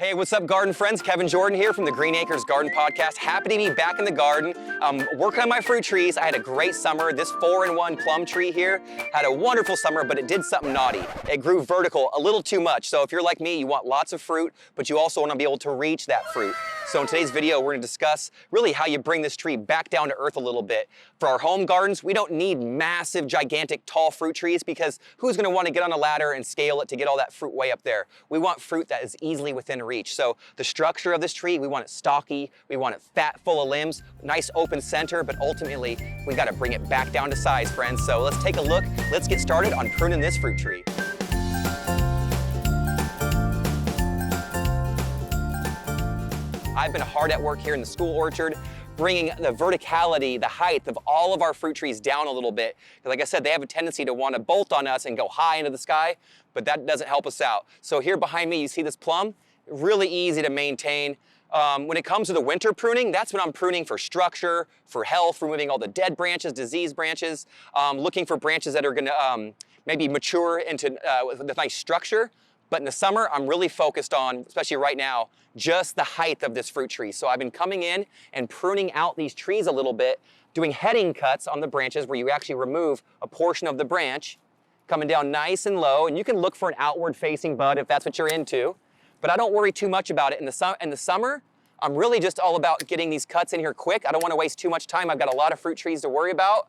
Hey, what's up, garden friends? Kevin Jordan here from the Green Acres Garden Podcast. Happy to be back in the garden. Working on my fruit trees. I had a great summer. This 4-in-1 plum tree here had a wonderful summer, but it did something naughty. It grew vertical a little too much. So if you're like me, you want lots of fruit, but you also want to be able to reach that fruit. So in today's video, we're going to discuss really how you bring this tree back down to earth a little bit. For our home gardens, we don't need massive, gigantic, tall fruit trees because who's going to want to get on a ladder and scale it to get all that fruit way up there? We want fruit that is easily within reach. So the structure of this tree, we want it stocky, we want it fat, full of limbs, nice open center, but ultimately, we got to bring it back down to size, friends. So let's take a look. Let's get started on pruning this fruit tree. I've been hard at work here in the school orchard, bringing the verticality, the height of all of our fruit trees down a little bit. Like I said, they have a tendency to want to bolt on us and go high into the sky, but that doesn't help us out. So here behind me, you see this plum? Really easy to maintain. When it comes to the winter pruning, that's when I'm pruning for structure, for health, removing all the dead branches, diseased branches, looking for branches that are gonna maybe mature into with a nice structure. But in the summer, I'm really focused on, especially right now, just the height of this fruit tree. So I've been coming in and pruning out these trees a little bit, doing heading cuts on the branches where you actually remove a portion of the branch, coming down nice and low. And you can look for an outward facing bud if that's what you're into. But I don't worry too much about it. In the summer, I'm really just all about getting these cuts in here quick. I don't want to waste too much time. I've got a lot of fruit trees to worry about.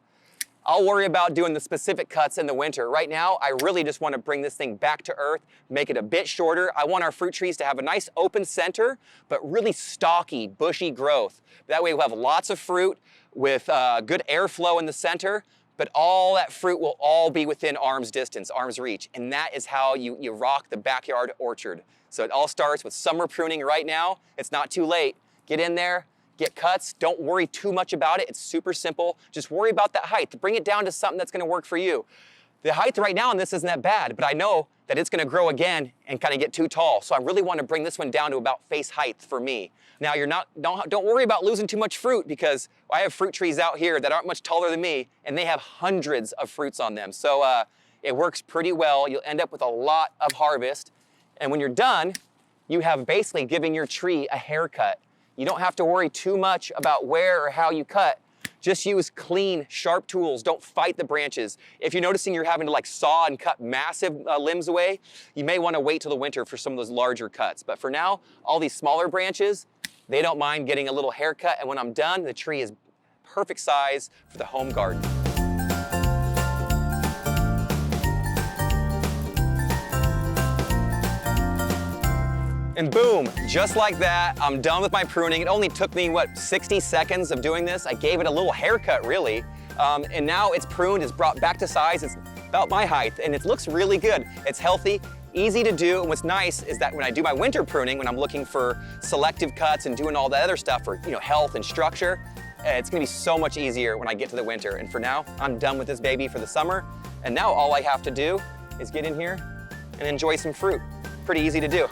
I'll worry about doing the specific cuts in the winter. Right now, I really just want to bring this thing back to earth, make it a bit shorter. I want our fruit trees to have a nice open center, but really stocky, bushy growth. That way we'll have lots of fruit with good airflow in the center, but all that fruit will all be within arm's distance, arm's reach. And that is how you rock the backyard orchard. So it all starts with summer pruning right now. It's not too late. Get in there. Get cuts, don't worry too much about it. It's super simple. Just worry about that height. Bring it down to something that's gonna work for you. The height right now on this isn't that bad, but I know that it's gonna grow again and kind of get too tall. So I really wanna bring this one down to about face height for me. Now don't worry about losing too much fruit because I have fruit trees out here that aren't much taller than me and they have hundreds of fruits on them. So it works pretty well. You'll end up with a lot of harvest. And when you're done, you have basically giving your tree a haircut. You don't have to worry too much about where or how you cut. Just use clean, sharp tools. Don't fight the branches. If you're noticing you're having to like saw and cut massive limbs away, you may want to wait till the winter for some of those larger cuts. But for now, all these smaller branches, they don't mind getting a little haircut. And when I'm done, the tree is perfect size for the home garden. And boom, just like that, I'm done with my pruning. It only took me, 60 seconds of doing this. I gave it a little haircut, really. And now it's pruned, it's brought back to size. It's about my height, and it looks really good. It's healthy, easy to do, and what's nice is that when I do my winter pruning, when I'm looking for selective cuts and doing all that other stuff for health and structure, it's gonna be so much easier when I get to the winter. And for now, I'm done with this baby for the summer, and now all I have to do is get in here and enjoy some fruit. Pretty easy to do.